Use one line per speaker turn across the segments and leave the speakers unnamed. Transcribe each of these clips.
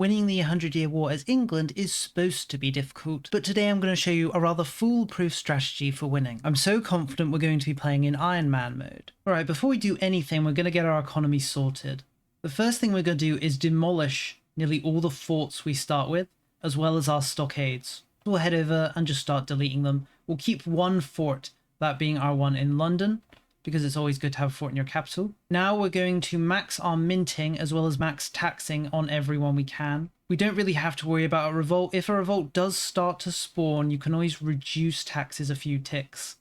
Winning the 100-Year War as England is supposed to be difficult, but today I'm going to show you a rather foolproof strategy for winning. I'm so confident we're going to be playing in Iron Man mode. Alright, before we do anything, we're going to get our economy sorted. The first thing we're going to do is demolish nearly all the forts we start with, as well as our stockades. We'll head over and just start deleting them. We'll keep one fort, that being our one in London, because it's always good to have a fort in your capital. Now we're going to max our minting as well as max taxing on everyone we can. We don't really have to worry about a revolt. If a revolt does start to spawn, you can always reduce taxes a few ticks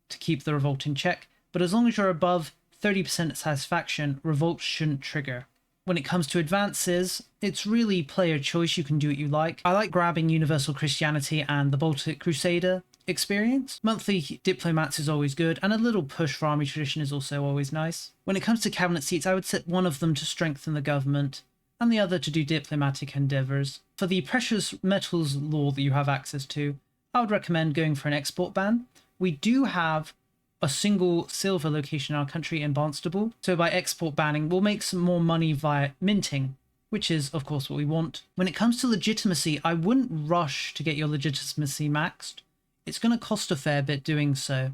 to keep the revolt in check. But as long as you're above 30% satisfaction, revolts shouldn't trigger. When it comes to advances, it's really player choice. You can do what you like. I like grabbing Universal Christianity and the Baltic Crusader experience. Monthly diplomats is always good, and a little push for army tradition is also always nice. When it comes to cabinet seats, I would set one of them to strengthen the government and the other to do diplomatic endeavours. For the precious metals law that you have access to, I would recommend going for an export ban. We do have a single silver location in our country in Barnstable, so by export banning we'll make some more money via minting, which is of course what we want. When it comes to legitimacy, I wouldn't rush to get your legitimacy maxed. It's going to cost a fair bit doing so,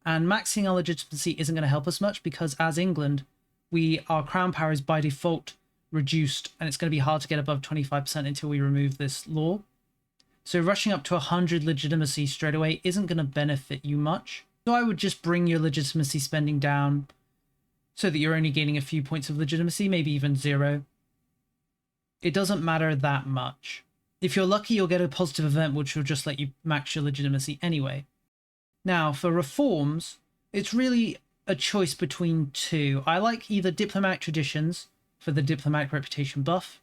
and maxing our legitimacy isn't going to help us much because as England, our crown power is by default reduced, and it's going to be hard to get above 25% until we remove this law. So rushing up to 100 legitimacy straight away isn't going to benefit you much. So I would just bring your legitimacy spending down so that you're only gaining a few points of legitimacy, maybe even 0. It doesn't matter that much. If you're lucky, you'll get a positive event which will just let you max your legitimacy anyway. Now, for reforms, it's really a choice between two. I like either diplomatic traditions for the diplomatic reputation buff,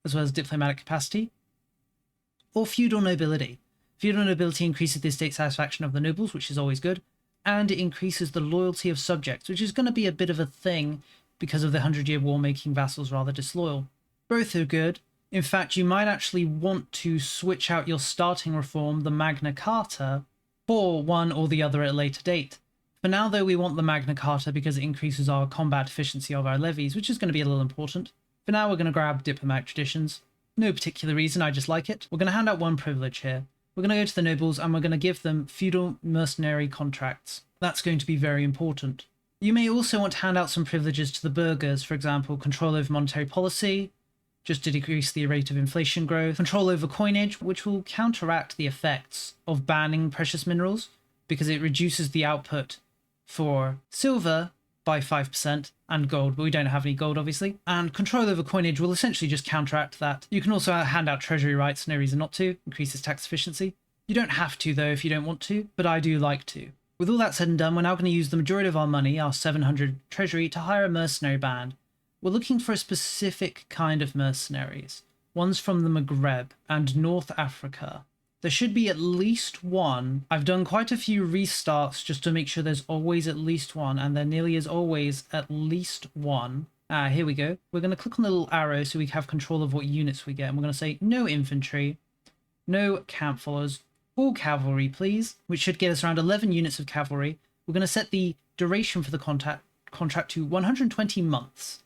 as well as diplomatic capacity, or feudal nobility. Feudal nobility increases the estate satisfaction of the nobles, which is always good, and it increases the loyalty of subjects, which is going to be a bit of a thing because of the 100-Year War making vassals rather disloyal. Both are good. In fact, you might actually want to switch out your starting reform, the Magna Carta, for one or the other at a later date. For now, though, we want the Magna Carta because it increases our combat efficiency of our levies, which is going to be a little important. For now, we're going to grab diplomatic traditions. No particular reason, I just like it. We're going to hand out one privilege here. We're going to go to the nobles and we're going to give them feudal mercenary contracts. That's going to be very important. You may also want to hand out some privileges to the burghers, for example, control over monetary policy, just to decrease the rate of inflation growth, control over coinage, which will counteract the effects of banning precious minerals because it reduces the output for silver by 5% and gold, but we don't have any gold obviously. And control over coinage will essentially just counteract that. You can also hand out treasury rights, no reason not to, increases tax efficiency. You don't have to though if you don't want to, but I do like to. With all that said and done, we're now going to use the majority of our money, our 700 treasury, to hire a mercenary band. We're looking for a specific kind of mercenaries, ones from the Maghreb and North Africa. There should be at least one. I've done quite a few restarts just to make sure there's always at least one, and there nearly is always at least one. Here we go. We're going to click on the little arrow so we have control of what units we get, and we're going to say no infantry, no camp followers, all cavalry please, which should get us around 11 units of cavalry. We're going to set the duration for the contract to 120 months.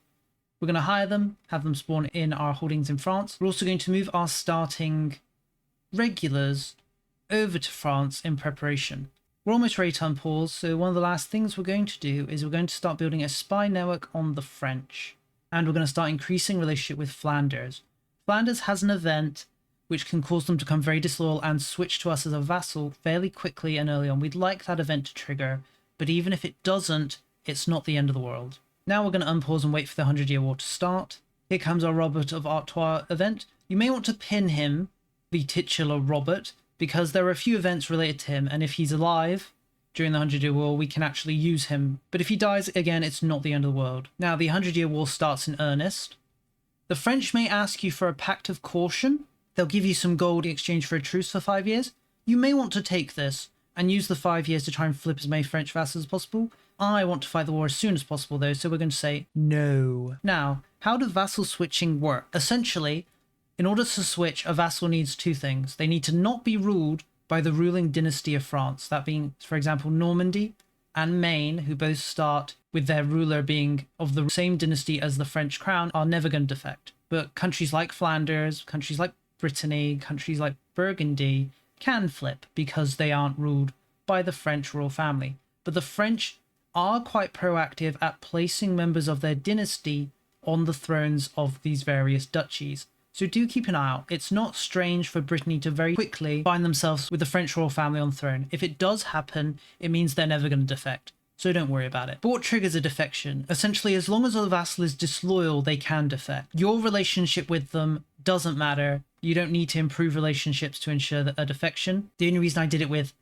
We're going to hire them, have them spawn in our holdings in France. We're also going to move our starting regulars over to France in preparation. We're almost ready to unpause, so one of the last things we're going to do is we're going to start building a spy network on the French. And we're going to start increasing relationship with Flanders. Flanders has an event which can cause them to become very disloyal and switch to us as a vassal fairly quickly and early on. We'd like that event to trigger, but even if it doesn't, it's not the end of the world. Now we're going to unpause and wait for the 100-Year War to start. Here comes our Robert of Artois event. You may want to pin him, the titular Robert, because there are a few events related to him, and if he's alive during the 100-Year War, we can actually use him. But if he dies, again, it's not the end of the world. Now, the 100-Year War starts in earnest. The French may ask you for a pact of caution. They'll give you some gold in exchange for a truce for 5 years. You may want to take this and use the 5 years to try and flip as many French vassals as possible. I want to fight the war as soon as possible though, so we're going to say no. Now, how does vassal switching work? Essentially, in order to switch, a vassal needs two things. They need to not be ruled by the ruling dynasty of France, that being, for example, Normandy and Maine, who both start with their ruler being of the same dynasty as the French crown, are never going to defect. but countries like Flanders, countries like Brittany, countries like Burgundy can flip because they aren't ruled by the French royal family. But the French are quite proactive at placing members of their dynasty on the thrones of these various duchies. So do keep an eye out. It's not strange for Brittany to very quickly find themselves with the French royal family on the throne. If it does happen, it means they're never going to defect. So don't worry about it. But what triggers a defection? Essentially, as long as a vassal is disloyal, they can defect. Your relationship with them doesn't matter. You don't need to improve relationships to ensure that a defection. The only reason I did it with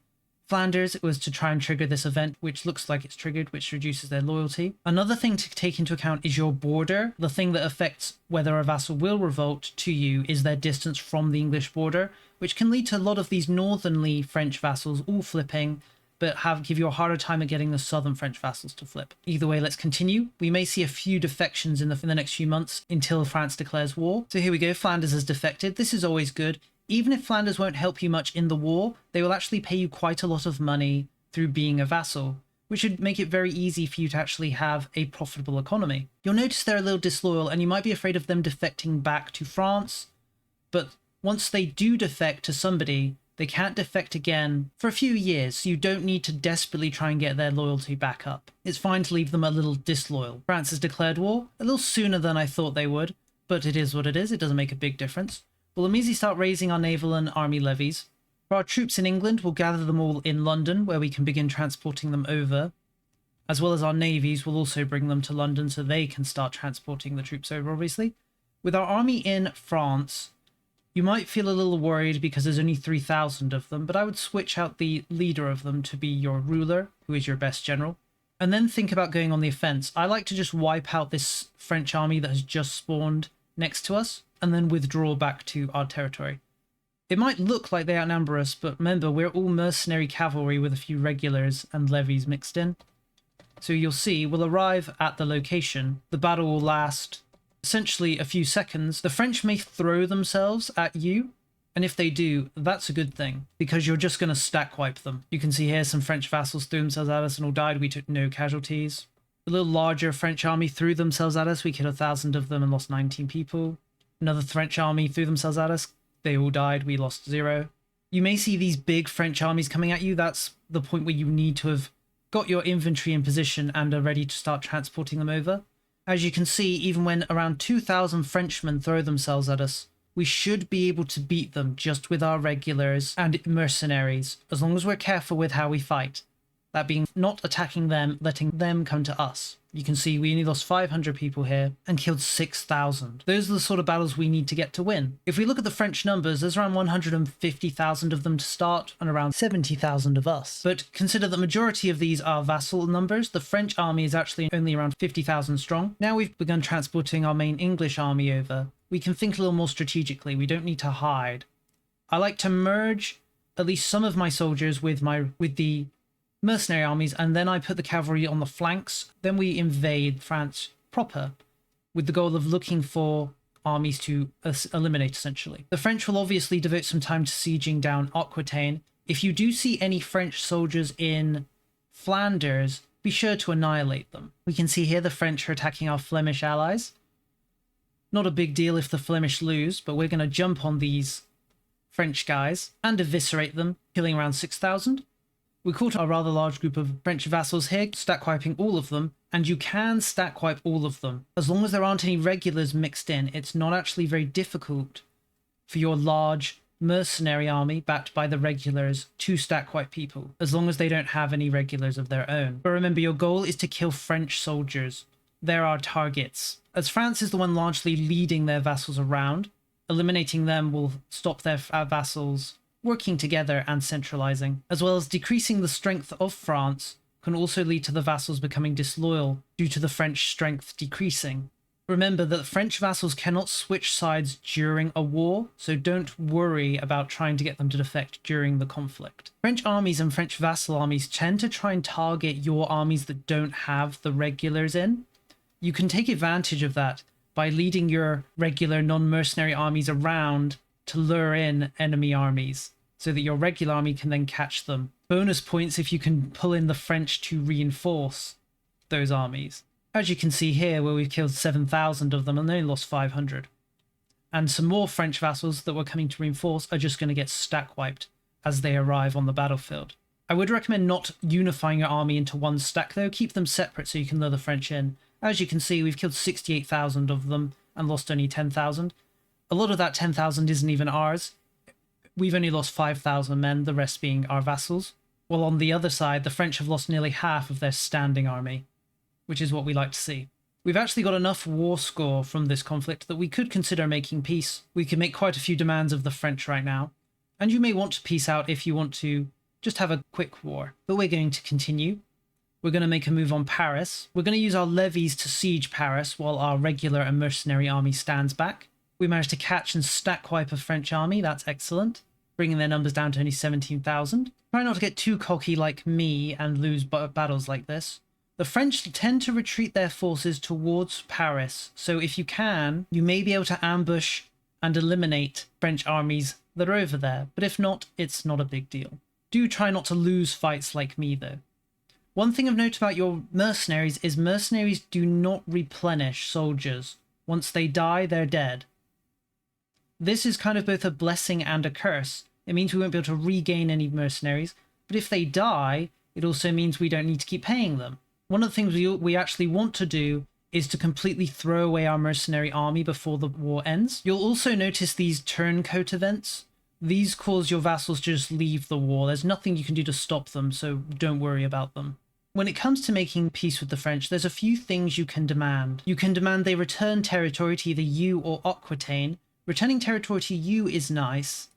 Flanders was to try and trigger this event, which looks like it's triggered, which reduces their loyalty. Another thing to take into account is your border. The thing that affects whether a vassal will revolt to you is their distance from the English border, which can lead to a lot of these northernly French vassals all flipping, but give you a harder time at getting the southern French vassals to flip. Either way, let's continue. We may see a few defections in the next few months until France declares war. So here we go, Flanders has defected. This is always good. Even if Flanders won't help you much in the war, they will actually pay you quite a lot of money through being a vassal, which should make it very easy for you to actually have a profitable economy. You'll notice they're a little disloyal and you might be afraid of them defecting back to France, but once they do defect to somebody, they can't defect again for a few years, so you don't need to desperately try and get their loyalty back up. It's fine to leave them a little disloyal. France has declared war a little sooner than I thought they would, but it is what it is. It doesn't make a big difference. We'll immediately start raising our naval and army levies. For our troops in England, we'll gather them all in London, where we can begin transporting them over. As well as our navies, we'll also bring them to London so they can start transporting the troops over, obviously. With our army in France, you might feel a little worried because there's only 3,000 of them, but I would switch out the leader of them to be your ruler, who is your best general. And then think about going on the offense. I like to just wipe out this French army that has just spawned next to us, and then withdraw back to our territory. It might look like they outnumber us, but remember, we're all mercenary cavalry with a few regulars and levies mixed in. So you'll see, we'll arrive at the location. The battle will last essentially a few seconds. The French may throw themselves at you, and if they do, that's a good thing, because you're just going to stack wipe them. You can see here some French vassals threw themselves at us and all died. We took no casualties. A little larger French army threw themselves at us. We killed 1,000 of them and lost 19 people. Another French army threw themselves at us. They all died. We lost 0. You may see these big French armies coming at you. That's the point where you need to have got your infantry in position and are ready to start transporting them over. As you can see, even when around 2,000 Frenchmen throw themselves at us, we should be able to beat them just with our regulars and mercenaries, as long as we're careful with how we fight. That being not attacking them, letting them come to us. You can see we only lost 500 people here and killed 6,000. Those are the sort of battles we need to get to win. If we look at the French numbers, there's around 150,000 of them to start and around 70,000 of us. But consider the majority of these are vassal numbers. The French army is actually only around 50,000 strong. Now we've begun transporting our main English army over. We can think a little more strategically. We don't need to hide. I like to merge at least some of my soldiers with the mercenary armies, and then I put the cavalry on the flanks. Then we invade France proper with the goal of looking for armies to eliminate, essentially. The French will obviously devote some time to sieging down Aquitaine. If you do see any French soldiers in Flanders, be sure to annihilate them. We can see here the French are attacking our Flemish allies. Not a big deal if the Flemish lose, but we're going to jump on these French guys and eviscerate them, killing around 6,000. We caught a rather large group of French vassals here, stack wiping all of them, and you can stack wipe all of them. As long as there aren't any regulars mixed in, it's not actually very difficult for your large mercenary army backed by the regulars to stack wipe people, as long as they don't have any regulars of their own. But remember, your goal is to kill French soldiers. They're our targets. As France is the one largely leading their vassals around, eliminating them will stop their vassals working together and centralizing, as well as decreasing the strength of France can also lead to the vassals becoming disloyal due to the French strength decreasing. Remember that French vassals cannot switch sides during a war, so don't worry about trying to get them to defect during the conflict. French armies and French vassal armies tend to try and target your armies that don't have the regulars in. You can take advantage of that by leading your regular non-mercenary armies around to lure in enemy armies so that your regular army can then catch them. Bonus points if you can pull in the French to reinforce those armies. As you can see here, where we've killed 7,000 of them and only lost 500. and some more French vassals that were coming to reinforce are just going to get stack wiped as they arrive on the battlefield. I would recommend not unifying your army into one stack though, keep them separate so you can lure the French in. As you can see, we've killed 68,000 of them and lost only 10,000. A lot of that 10,000 isn't even ours. We've only lost 5,000 men, the rest being our vassals. While on the other side, the French have lost nearly half of their standing army, which is what we like to see. We've actually got enough war score from this conflict that we could consider making peace. We could make quite a few demands of the French right now. And you may want to peace out if you want to just have a quick war. But we're going to continue. We're going to make a move on Paris. We're going to use our levies to siege Paris while our regular and mercenary army stands back. We managed to catch and stack wipe a French army. That's excellent. Bringing their numbers down to only 17,000. Try not to get too cocky like me and lose battles like this. The French tend to retreat their forces towards Paris, so if you can, you may be able to ambush and eliminate French armies that are over there, but if not, it's not a big deal. Do try not to lose fights like me though. One thing of note about your mercenaries is mercenaries do not replenish soldiers. Once they die, they're dead. This is kind of both a blessing and a curse. It means we won't be able to regain any mercenaries, but if they die, it also means we don't need to keep paying them. One of the things we actually want to do is to completely throw away our mercenary army before the war ends. You'll also notice these turncoat events. These cause your vassals to just leave the war. There's nothing you can do to stop them, so don't worry about them. When it comes to making peace with the French, there's a few things you can demand. You can demand they return territory to either you or Aquitaine. Returning territory to you is nice,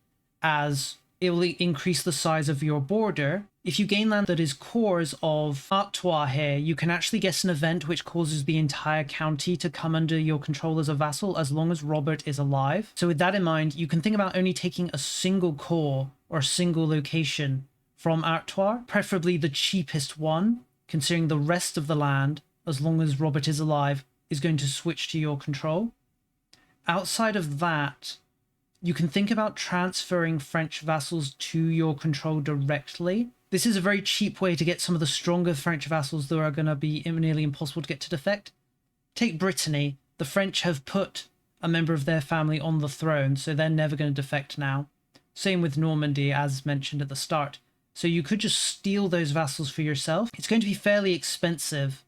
as it will increase the size of your border. If you gain land that is cores of Artois here, you can actually get an event which causes the entire county to come under your control as a vassal as long as Robert is alive. So with that in mind, you can think about only taking a single core or a single location from Artois, preferably the cheapest one, considering the rest of the land, as long as Robert is alive, is going to switch to your control. Outside of that, you can think about transferring French vassals to your control directly. This is a very cheap way to get some of the stronger French vassals that are going to be nearly impossible to get to defect. Take Brittany. The French have put a member of their family on the throne, so they're never going to defect now. Same with Normandy, as mentioned at the start. So you could just steal those vassals for yourself. It's going to be fairly expensive,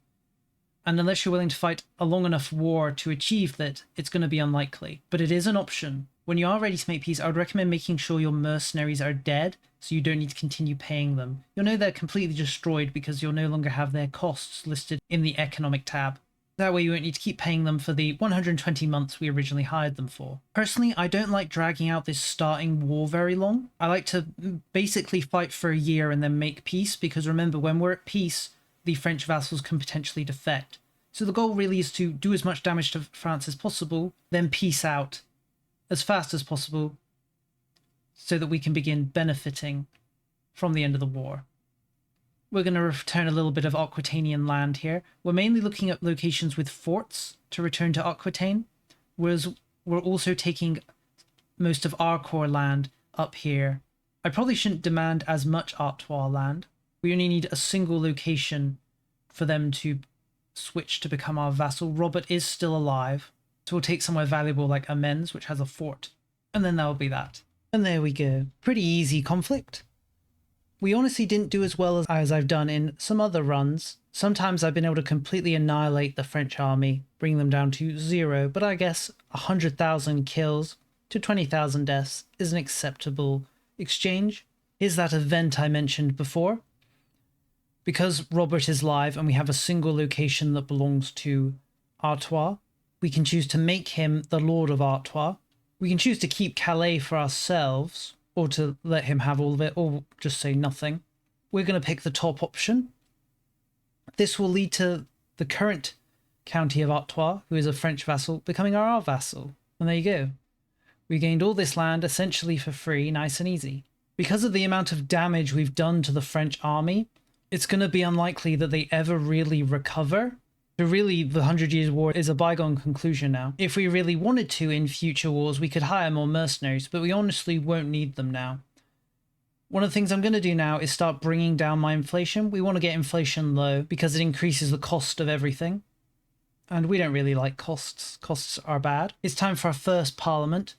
and unless you're willing to fight a long enough war to achieve that, it's going to be unlikely. But it is an option. When you are ready to make peace, I would recommend making sure your mercenaries are dead, so you don't need to continue paying them. You'll know they're completely destroyed because you'll no longer have their costs listed in the economic tab. That way you won't need to keep paying them for the 120 months we originally hired them for. Personally, I don't like dragging out this starting war very long. I like to basically fight for a year and then make peace, because remember, when we're at peace, the French vassals can potentially defect. So the goal really is to do as much damage to France as possible, then peace out as fast as possible, so that we can begin benefiting from the end of the war. We're going to return a little bit of Aquitanian land here. We're mainly looking at locations with forts to return to Aquitaine, whereas we're also taking most of our core land up here. I probably shouldn't demand as much Artois land. We only need a single location for them to switch to become our vassal. Robert is still alive, so we'll take somewhere valuable like Amiens, which has a fort, and then that'll be that. And there we go. Pretty easy conflict. We honestly didn't do as well as I've done in some other runs. Sometimes I've been able to completely annihilate the French army, bring them down to 0, but I guess 100,000 kills to 20,000 deaths is an acceptable exchange. Here's that event I mentioned before. Because Robert is live and we have a single location that belongs to Artois, we can choose to make him the Lord of Artois. We can choose to keep Calais for ourselves, or to let him have all of it, or just say nothing. We're going to pick the top option. This will lead to the current county of Artois, who is a French vassal, becoming our vassal. And there you go. We gained all this land essentially for free, nice and easy. Because of the amount of damage we've done to the French army, it's going to be unlikely that they ever really recover. So really, the 100 Years' War is a bygone conclusion now. If we really wanted to in future wars, we could hire more mercenaries, but we honestly won't need them now. One of the things I'm going to do now is start bringing down my inflation. We want to get inflation low because it increases the cost of everything. And we don't really like costs. Costs are bad. It's time for our first parliament.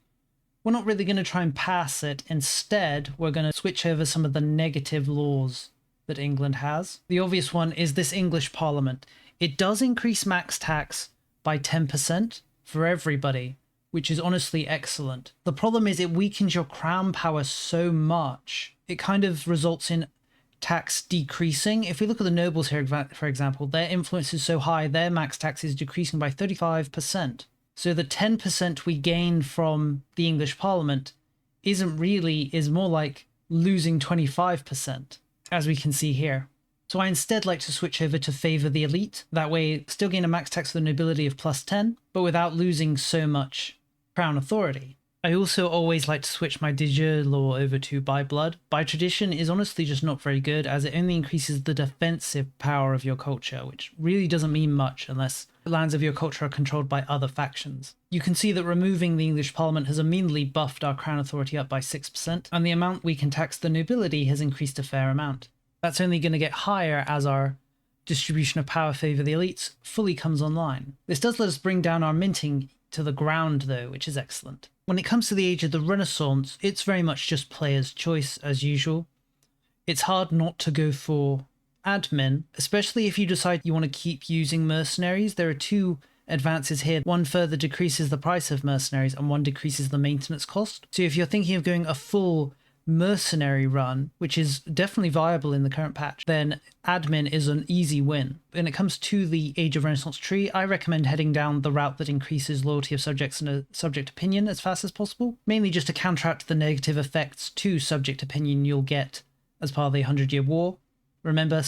We're not really going to try and pass it. Instead, we're going to switch over some of the negative laws that England has. The obvious one is this English parliament. It does increase max tax by 10% for everybody, which is honestly excellent. The problem is it weakens your crown power so much. It kind of results in tax decreasing. If we look at the nobles here, for example, their influence is so high, their max tax is decreasing by 35%. So the 10% we gain from the English Parliament is more like losing 25%, as we can see here. So I instead like to switch over to favour the elite. That way, still gain a max tax for the nobility of +10, but without losing so much crown authority. I also always like to switch my de jure law over to by blood. By tradition is honestly just not very good, as it only increases the defensive power of your culture, which really doesn't mean much unless the lands of your culture are controlled by other factions. You can see that removing the English Parliament has immediately buffed our crown authority up by 6%, and the amount we can tax the nobility has increased a fair amount. That's only going to get higher as our distribution of power favour the elites fully comes online. This does let us bring down our minting to the ground though, which is excellent. When it comes to the age of the Renaissance, it's very much just player's choice as usual. It's hard not to go for admin, especially if you decide you want to keep using mercenaries. There are two advances here. One further decreases the price of mercenaries and one decreases the maintenance cost. So if you're thinking of going a full mercenary run, which is definitely viable in the current patch, then admin is an easy win. When it comes to the Age of Renaissance tree, I recommend heading down the route that increases loyalty of subjects and a subject opinion as fast as possible, mainly just to counteract the negative effects to subject opinion you'll get as part of the 100-Year War. Remember,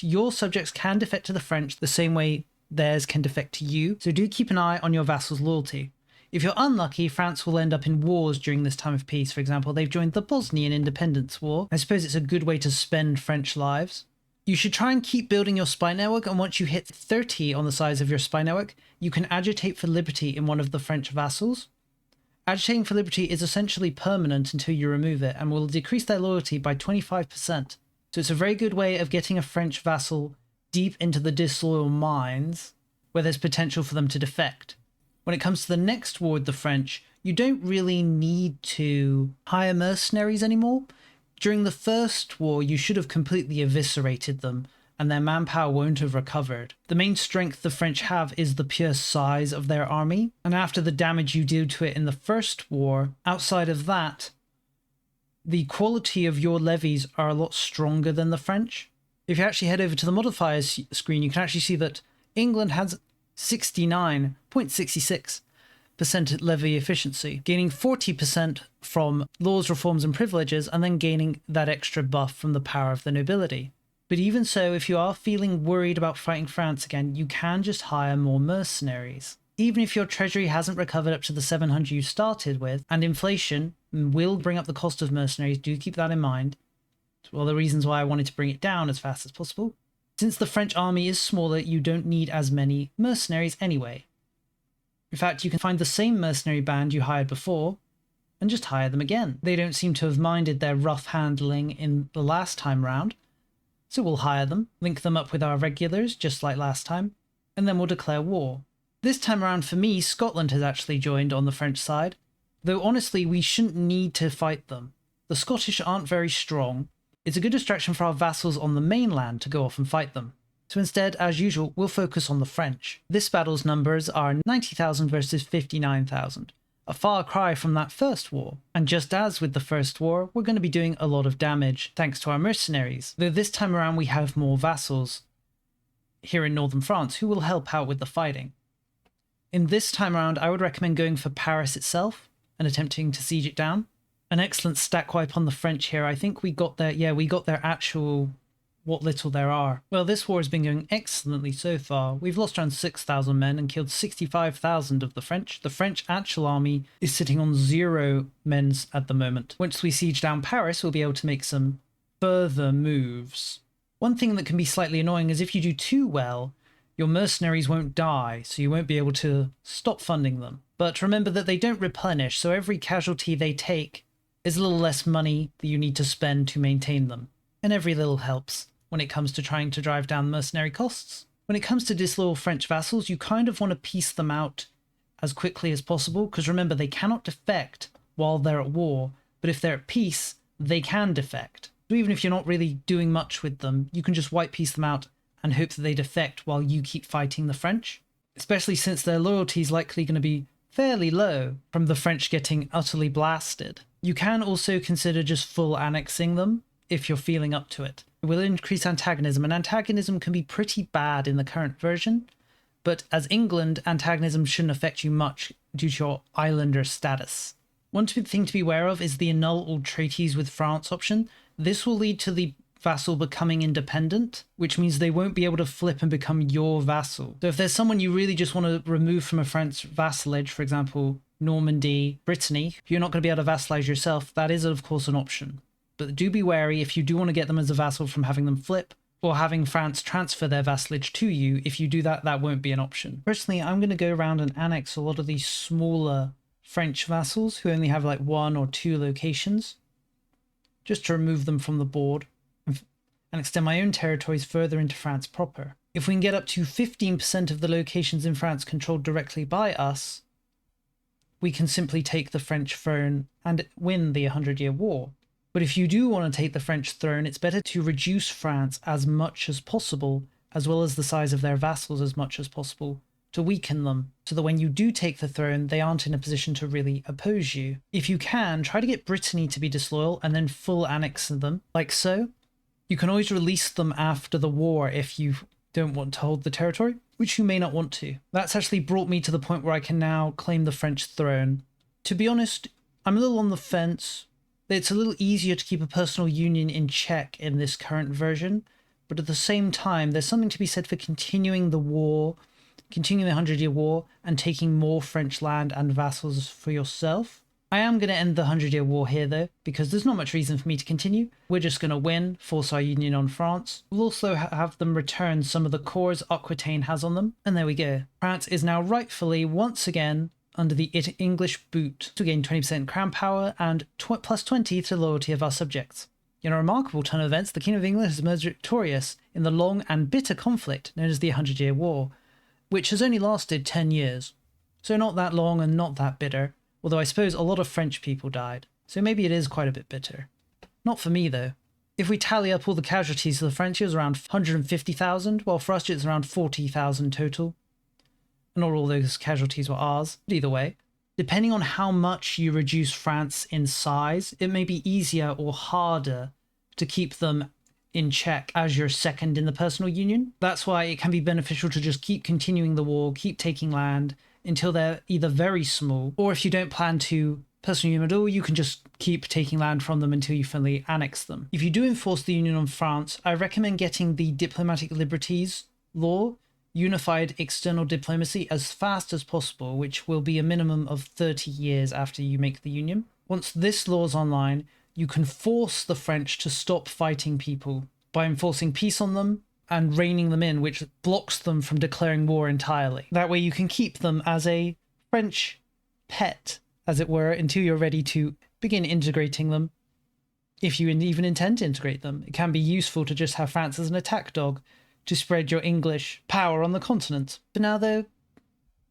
your subjects can defect to the French the same way theirs can defect to you, so do keep an eye on your vassals' loyalty. If you're unlucky, France will end up in wars during this time of peace. For example, they've joined the Bosnian Independence War. I suppose it's a good way to spend French lives. You should try and keep building your spy network, and once you hit 30 on the size of your spy network, you can agitate for liberty in one of the French vassals. Agitating for liberty is essentially permanent until you remove it, and will decrease their loyalty by 25%. So it's a very good way of getting a French vassal deep into the disloyal mines, where there's potential for them to defect. When it comes to the next war with the French, you don't really need to hire mercenaries anymore. During the first war, you should have completely eviscerated them, and their manpower won't have recovered. The main strength the French have is the pure size of their army, and after the damage you did to it in the first war, outside of that, the quality of your levies are a lot stronger than the French. If you actually head over to the modifiers screen, you can actually see that England has 69.66% levy efficiency, gaining 40% from laws, reforms and privileges, and then gaining that extra buff from the power of the nobility. But even so, if you are feeling worried about fighting France again, you can just hire more mercenaries. Even if your treasury hasn't recovered up to the 700 you started with, and inflation will bring up the cost of mercenaries, do keep that in mind. It's one of the reasons why I wanted to bring it down as fast as possible. Since the French army is smaller, you don't need as many mercenaries anyway. In fact, you can find the same mercenary band you hired before and just hire them again. They don't seem to have minded their rough handling in the last time round, so we'll hire them, link them up with our regulars just like last time, and then we'll declare war. This time around for me, Scotland has actually joined on the French side, though honestly we shouldn't need to fight them. The Scottish aren't very strong. It's a good distraction for our vassals on the mainland to go off and fight them. So instead, as usual, we'll focus on the French. This battle's numbers are 90,000 versus 59,000, a far cry from that first war. And just as with the first war, we're going to be doing a lot of damage thanks to our mercenaries, though this time around we have more vassals here in northern France who will help out with the fighting. In this time around, I would recommend going for Paris itself and attempting to siege it down. An excellent stack wipe on the French here. I think we got their actual, what little there are. Well, this war has been going excellently so far. We've lost around 6,000 men and killed 65,000 of the French. The French actual army is sitting on 0 men at the moment. Once we siege down Paris, we'll be able to make some further moves. One thing that can be slightly annoying is if you do too well, your mercenaries won't die, so you won't be able to stop funding them. But remember that they don't replenish, so every casualty they take is a little less money that you need to spend to maintain them. And every little helps when it comes to trying to drive down mercenary costs. When it comes to disloyal French vassals, you kind of want to piece them out as quickly as possible, because remember, they cannot defect while they're at war, but if they're at peace, they can defect. So even if you're not really doing much with them, you can just white piece them out and hope that they defect while you keep fighting the French, especially since their loyalty is likely going to be fairly low from the French getting utterly blasted. You can also consider just full annexing them if you're feeling up to it. It will increase antagonism, and antagonism can be pretty bad in the current version, but as England, antagonism shouldn't affect you much due to your islander status. One thing to be aware of is the annul all treaties with France option. This will lead to the vassal becoming independent, which means they won't be able to flip and become your vassal. So if there's someone you really just want to remove from a French vassalage, for example, Normandy, Brittany, if you're not going to be able to vassalize yourself, that is of course an option. But do be wary if you do want to get them as a vassal from having them flip, or having France transfer their vassalage to you. If you do that, that won't be an option. Personally, I'm going to go around and annex a lot of these smaller French vassals who only have like 1 or 2 locations, just to remove them from the board and extend my own territories further into France proper. If we can get up to 15% of the locations in France controlled directly by us, we can simply take the French throne and win the 100-Year War. But if you do want to take the French throne, it's better to reduce France as much as possible, as well as the size of their vassals as much as possible, to weaken them, so that when you do take the throne, they aren't in a position to really oppose you. If you can, try to get Brittany to be disloyal and then full annex them, like so. You can always release them after the war if you don't want to hold the territory, which you may not want to. That's actually brought me to the point where I can now claim the French throne. To be honest, I'm a little on the fence. It's a little easier to keep a personal union in check in this current version, but at the same time, there's something to be said for continuing the war, continuing the 100-Year War, and taking more French land and vassals for yourself. I am going to end the 100-Year War here though, because there's not much reason for me to continue. We're just going to win, force our union on France. We'll also have them return some of the cores Aquitaine has on them, and there we go. France is now rightfully, once again, under the English boot, to gain 20% crown power and plus 20 to the loyalty of our subjects. In a remarkable turn of events, the King of England has emerged victorious in the long and bitter conflict known as the 100-Year War, which has only lasted 10 years. So not that long and not that bitter, although I suppose a lot of French people died, so maybe it is quite a bit bitter. Not for me though. If we tally up all the casualties of the French, it was around 150,000, while for us it's around 40,000 total. Not all those casualties were ours, but either way. Depending on how much you reduce France in size, it may be easier or harder to keep them in check as you're second in the personal union. That's why it can be beneficial to just keep continuing the war, keep taking land until they're either very small, or if you don't plan to personal union at all, you can just keep taking land from them until you finally annex them. If you do enforce the union on France, I recommend getting the diplomatic liberties law, unified external diplomacy, as fast as possible, which will be a minimum of 30 years after you make the union. Once this law is online, you can force the French to stop fighting people by enforcing peace on them and reining them in, which blocks them from declaring war entirely. That way you can keep them as a French pet, as it were, until you're ready to begin integrating them. If you even intend to integrate them, it can be useful to just have France as an attack dog to spread your English power on the continent. For now though,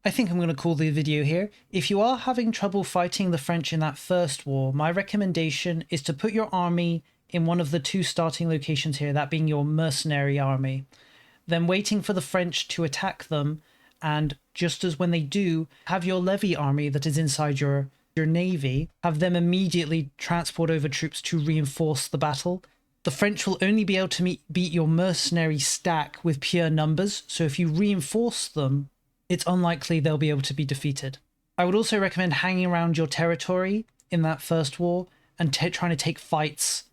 I think I'm going to call the video here. If you are having trouble fighting the French in that first war, my recommendation is to put your army in one of the 2 starting locations here, that being your mercenary army. Then waiting for the French to attack them, and just as when they do, have your levy army that is inside your navy, have them immediately transport over troops to reinforce the battle. The French will only be able to beat your mercenary stack with pure numbers, so if you reinforce them, it's unlikely they'll be able to be defeated. I would also recommend hanging around your territory in that first war and trying to take fights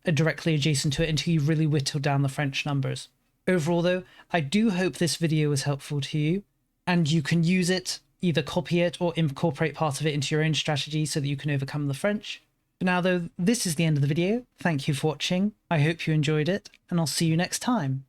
directly adjacent to it until you really whittle down the French numbers. Overall though, I do hope this video was helpful to you, and you can use it, either copy it or incorporate part of it into your own strategy so that you can overcome the French. For now though, this is the end of the video. Thank you for watching. I hope you enjoyed it, and I'll see you next time.